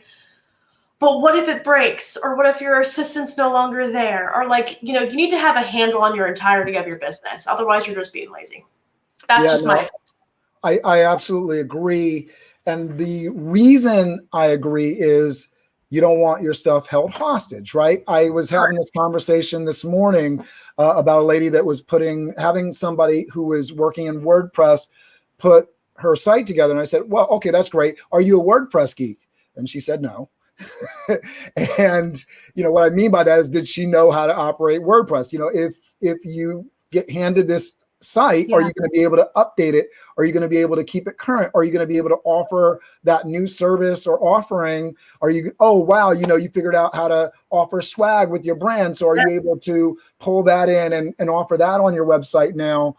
But what if it breaks? Or what if your assistant's no longer there? Or like, you need to have a handle on your entirety of your business. Otherwise, you're just being lazy. That's I absolutely agree. And the reason I agree is you don't want your stuff held hostage, right? I was having this conversation this morning about a lady that was having somebody who was working in WordPress put her site together. And I said, well, okay, that's great. Are you a WordPress geek? And she said, no. And what I mean by that is, did she know how to operate WordPress? If you get handed this site, are you going to be able to update it? Are you going to be able to keep it current? Are you going to be able to offer that new service or offering? Are you, oh, wow, you figured out how to offer swag with your brand. So are you able to pull that in and offer that on your website now?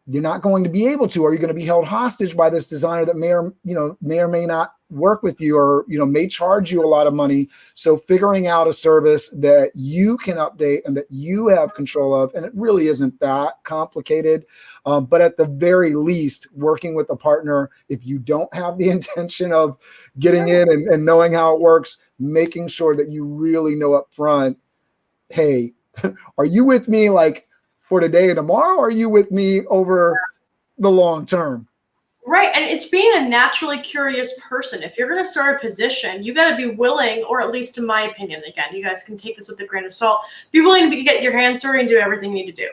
You're not going to be able to. Are you going to be held hostage by this designer that may or may not work with you or, may charge you a lot of money. So figuring out a service that you can update and that you have control of, and it really isn't that complicated. But at the very least, working with a partner, if you don't have the intention of getting in and knowing how it works, making sure that you really know up front, hey, are you with me like for today and tomorrow? Or are you with me over the long term? Right. And it's being a naturally curious person. If you're going to start a position, you got to be willing, or at least in my opinion, again, you guys can take this with a grain of salt, be willing to get your hands dirty and do everything you need to do.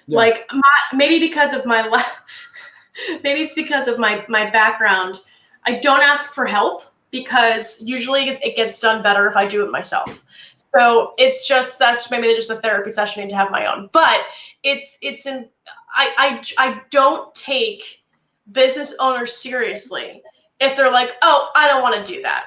Yeah. Like maybe because of maybe it's because of my background. I don't ask for help because usually it gets done better if I do it myself. So that's maybe just a therapy session I need to have my own. But I don't take business owners seriously if they're like, oh, I don't want to do that.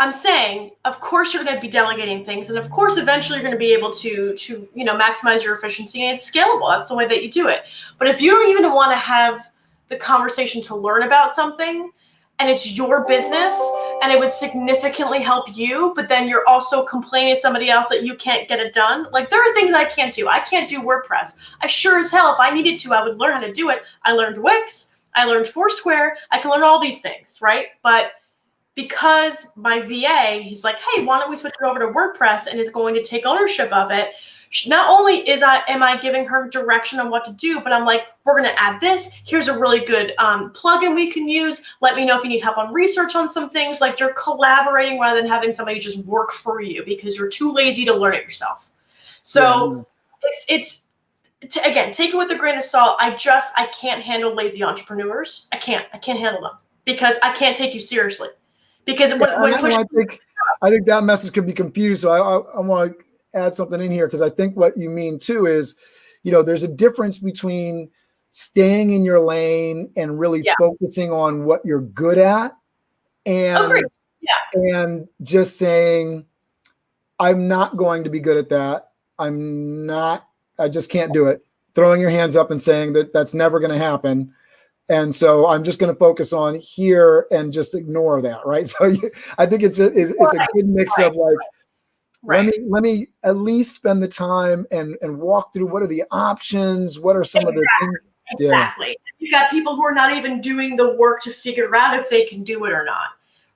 I'm saying, of course, you're going to be delegating things. And of course, eventually you're going to be able to maximize your efficiency, and it's scalable. That's the way that you do it. But if you don't even want to have the conversation to learn about something, and it's your business and it would significantly help you, but then you're also complaining to somebody else that you can't get it done. Like, there are things I can't do. I can't do WordPress. I sure as hell, if I needed to, I would learn how to do it. I learned Wix. I learned Foursquare. I can learn all these things, right? But because my VA, he's like, hey, why don't we switch it over to WordPress, and is going to take ownership of it. Not only am I giving her direction on what to do, but I'm like, we're going to add this. Here's a really good plugin we can use. Let me know if you need help on research on some things. Like, you're collaborating rather than having somebody just work for you because you're too lazy to learn it yourself. So again, take it with a grain of salt. I can't handle lazy entrepreneurs. I can't handle them because I can't take you seriously. Because I think that message could be confused. So I want to add something in here, because I think what you mean too is, there's a difference between staying in your lane and really focusing on what you're good at, and just saying, I'm not going to be good at that. I just can't do it. Throwing your hands up and saying that that's never going to happen. And so I'm just going to focus on here and just ignore that. Right. So I think it's a good mix of like, let me at least spend the time and walk through what are the options, what are some of the things. Exactly. You got people who are not even doing the work to figure out if they can do it or not.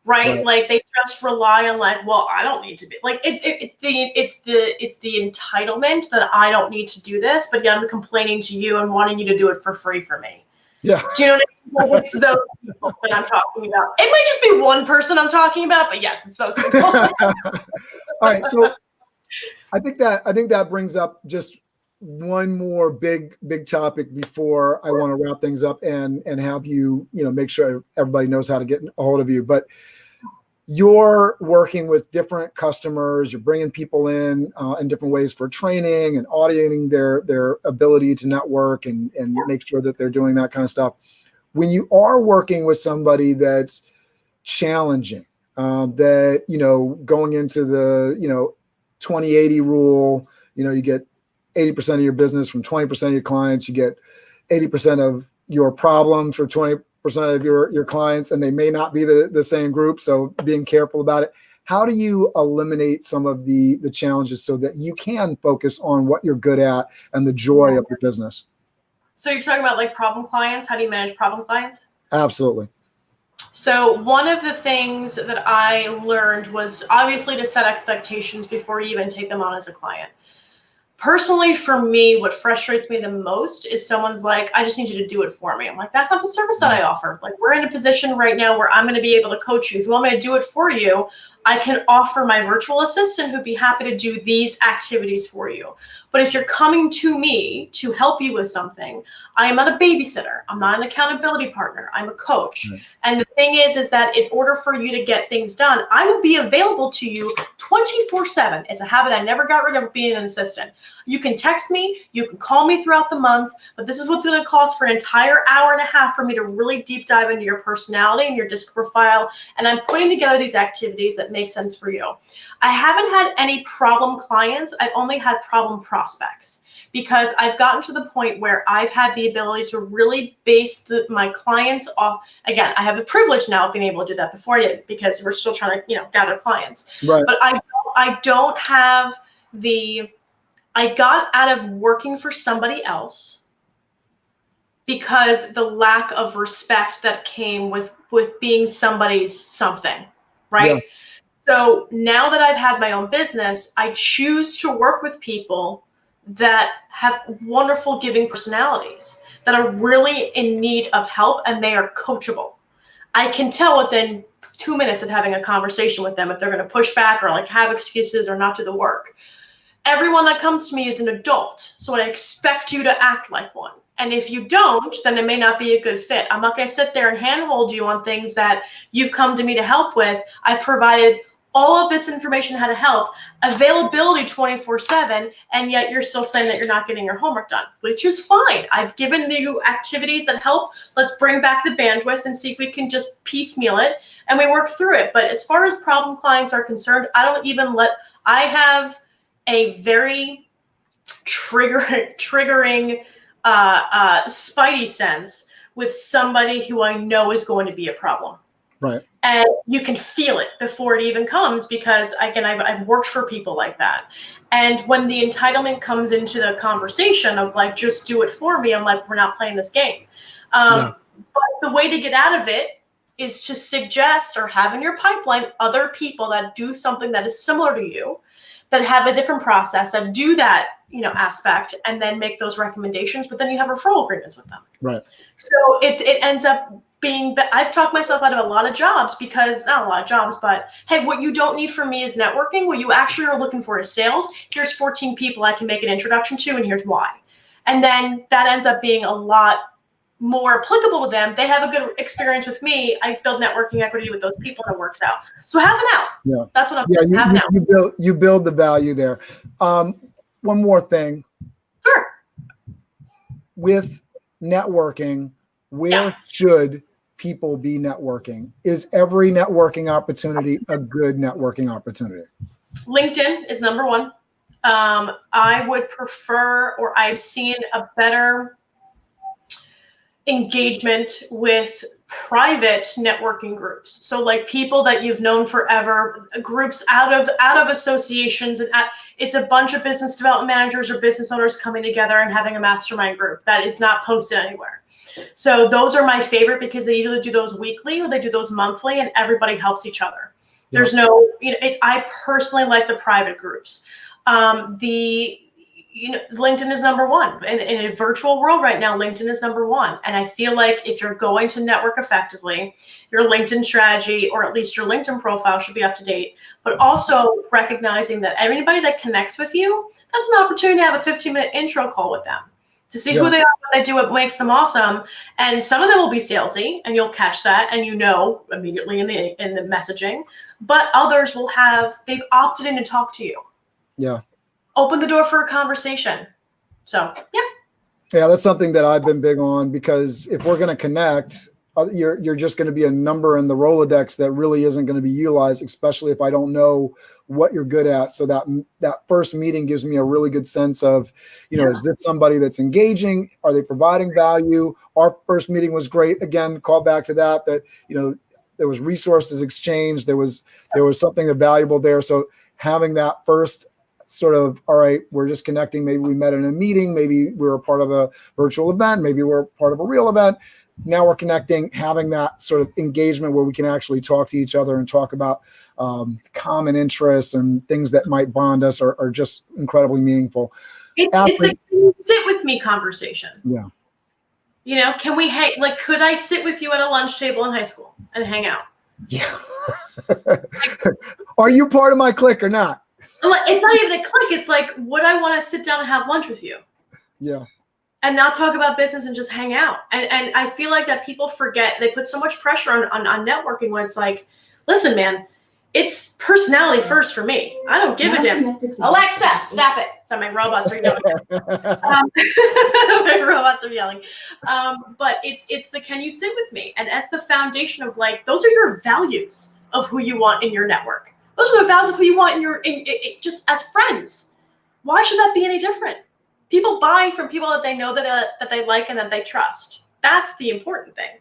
Right? Like, they just rely on like, well, I don't need to be like, it's the entitlement that I don't need to do this, but yet I'm complaining to you and wanting you to do it for free for me. Yeah. Do you know what I mean? Like, it's those people that I'm talking about. It might just be one person I'm talking about, but yes, it's those people. All right. So I think that brings up just one more big topic before I want to wrap things up and have you, make sure everybody knows how to get a hold of you. But you're working with different customers, you're bringing people in different ways for training and auditing their ability to network and make sure that they're doing that kind of stuff. When you are working with somebody that's challenging, that, going into the, 20-80 rule, you get 80% of your business from 20% of your clients, you get 80% of your problems for 20% of your clients, and they may not be the same group. So being careful about it. How do you eliminate some of the challenges so that you can focus on what you're good at and the joy of your business? So you're talking about like problem clients. How do you manage problem clients? Absolutely. So one of the things that I learned was obviously to set expectations before you even take them on as a client. Personally, for me, what frustrates me the most is someone's like, I just need you to do it for me. I'm like, that's not the service that I offer. Like, we're in a position right now where I'm going to be able to coach you. If you want me to do it for you, I can offer my virtual assistant who'd be happy to do these activities for you. But if you're coming to me to help you with something, I am not a babysitter. I'm not an accountability partner. I'm a coach. Right. And the thing is that in order for you to get things done, I will be available to you 24/7. It's a habit I never got rid of, being an assistant. You can text me, you can call me throughout the month, but this is what's going to cost for an entire hour and a half for me to really deep dive into your personality and your disc profile. And I'm putting together these activities that that makes sense for you. I haven't had any problem clients. I've only had problem prospects because I've gotten to the point where I've had the ability to really base my clients off. Again, I have the privilege now of being able to do that. Before I did, because we're still trying to, gather clients. Right. But I don't have I got out of working for somebody else because the lack of respect that came with being somebody's something, right? Yeah. So now that I've had my own business, I choose to work with people that have wonderful giving personalities, that are really in need of help, and they are coachable. I can tell within 2 minutes of having a conversation with them if they're going to push back or like have excuses or not do the work. Everyone that comes to me is an adult, so I expect you to act like one. And if you don't, then it may not be a good fit. I'm not going to sit there and handhold you on things that you've come to me to help with. I've provided all of this information how to help, availability 24/7, and yet you're still saying that you're not getting your homework done, which is fine. I've given you activities that help. Let's bring back the bandwidth and see if we can just piecemeal it, and we work through it. But as far as problem clients are concerned, I have a very triggering spidey sense with somebody who I know is going to be a problem. Right. And you can feel it before it even comes, because again, I've worked for people like that. And when the entitlement comes into the conversation of like, just do it for me, I'm like, we're not playing this game. But the way to get out of it is to suggest or have in your pipeline other people that do something that is similar to you, that have a different process, that do that, aspect, and then make those recommendations. But then you have referral agreements with them. Right. So it ends up being, I've talked myself out of a lot of jobs because, not a lot of jobs, but hey, what you don't need from me is networking. What you actually are looking for is sales. Here's 14 people I can make an introduction to, and here's why. And then that ends up being a lot more applicable to them. They have a good experience with me. I build networking equity with those people, and it works out. So have an out. Yeah. That's what I'm saying. Have an out. You build the value there. One more thing. Sure. With networking, where should people be networking? Is every networking opportunity a good networking opportunity? LinkedIn is number one. I would prefer, or I've seen a better engagement with private networking groups. So like people that you've known forever, groups out of associations, and it's a bunch of business development managers or business owners coming together and having a mastermind group that is not posted anywhere. So those are my favorite, because they usually do those weekly or they do those monthly, and everybody helps each other. There's no, I personally like the private groups. LinkedIn is number one. In a virtual world right now, LinkedIn is number one. And I feel like if you're going to network effectively, your LinkedIn strategy, or at least your LinkedIn profile, should be up to date. But also recognizing that everybody that connects with you, that's an opportunity to have a 15-minute intro call with them, to see who they are, what they do, what makes them awesome. And some of them will be salesy, and you'll catch that, and immediately in the messaging. But others will they've opted in to talk to you. Yeah. Open the door for a conversation. So, yeah, that's something that I've been big on, because if we're going to connect, you're just going to be a number in the Rolodex that really isn't going to be utilized, especially if I don't know what you're good at. So that first meeting gives me a really good sense of, is this somebody that's engaging? Are they providing value? Our first meeting was great. Again, call back to that, there was resources exchanged. There was something valuable there. So having that first sort of, all right, we're just connecting. Maybe we met in a meeting. Maybe we were a part of a virtual event. Maybe we're part of a real event. Now we're connecting, having that sort of engagement where we can actually talk to each other and talk about common interests and things that might bond us are just incredibly meaningful. It's a sit with me conversation. Yeah. Can we could I sit with you at a lunch table in high school and hang out? Yeah. Are you part of my clique or not? It's not even a clique. It's like, would I want to sit down and have lunch with you? Yeah. And not talk about business and just hang out. And I feel like that people forget, they put so much pressure on networking, when it's like, listen, man, it's personality first for me. I don't give a damn. Alexa, stop it. So my robots are yelling. My robots are yelling. But it's the, can you sit with me? And that's the foundation of those are your values of who you want in your network. Those are the vows of who you want just as friends. Why should that be any different? People buy from people that they know that they like and that they trust. That's the important thing.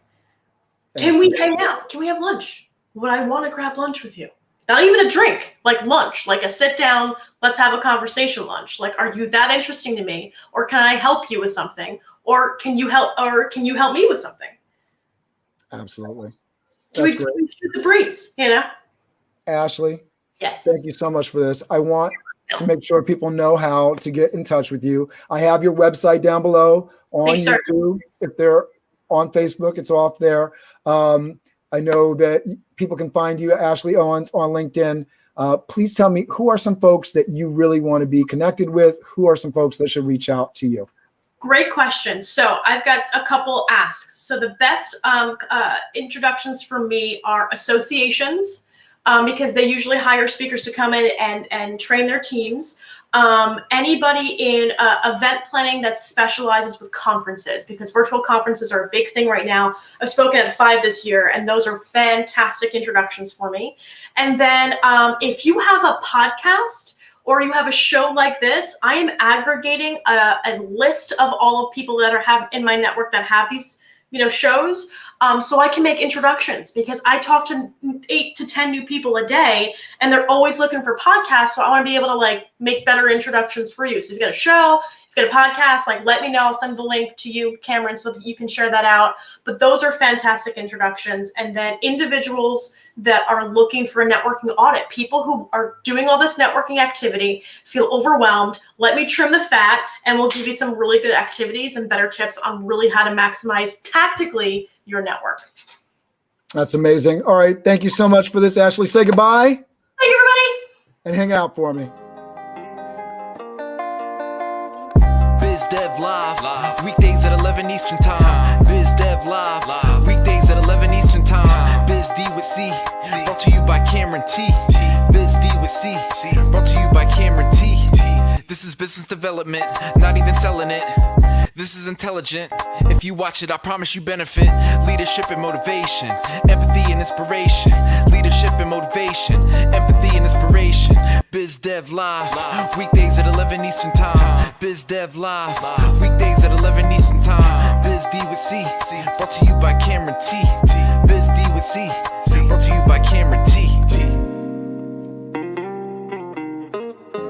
Can we hang out? Can we have lunch? Would I want to grab lunch with you? Not even a drink, like lunch, like a sit down, let's have a conversation lunch. Like, are you that interesting to me? Or can I help you with something? Or can you help me with something? Absolutely. Can we shoot the breeze, Ashley, yes. Thank you so much for this. I want to make sure people know how to get in touch with you. I have your website down below on YouTube. If they're on Facebook, it's off there. I know that people can find you, Ashley Owens, on LinkedIn. Please tell me, who are some folks that you really want to be connected with? Who are some folks that should reach out to you? Great question. So I've got a couple asks. So the best introductions for me are associations, because they usually hire speakers to come in and train their teams. Anybody in event planning that specializes with conferences, because virtual conferences are a big thing right now. I've spoken at 5 this year, and those are fantastic introductions for me. And then if you have a podcast or you have a show like this, I am aggregating a list of all of people that have in my network that have these shows, so I can make introductions, because I talk to 8 to 10 new people a day, and they're always looking for podcasts. So I want to be able to make better introductions for you. So if you've got a show, if you've got a podcast, let me know. I'll send the link to you, Cameron, so that you can share that out. But those are fantastic introductions. And then individuals that are looking for a networking audit, people who are doing all this networking activity, feel overwhelmed, let me trim the fat, and we'll give you some really good activities and better tips on really how to maximize tactically your network. That's amazing. All right. Thank you so much for this, Ashley. Say goodbye. Thank you, everybody. And hang out for me. Biz Dev Live, weekdays at 11 Eastern Time. Biz Dev Live, weekdays at 11 Eastern Time. Biz D with C, brought to you by Cameron T. Biz D with C, brought to you by Cameron T. This is business development, not even selling it. This is intelligent. If you watch it, I promise you benefit. Leadership and motivation, empathy and inspiration. Leadership and motivation, empathy and inspiration. Biz Dev Live, weekdays at 11 Eastern Time. Biz Dev Live, weekdays at 11 Eastern Time. Biz D with C, brought to you by Cameron T. Biz D with C, brought to you by Cameron T.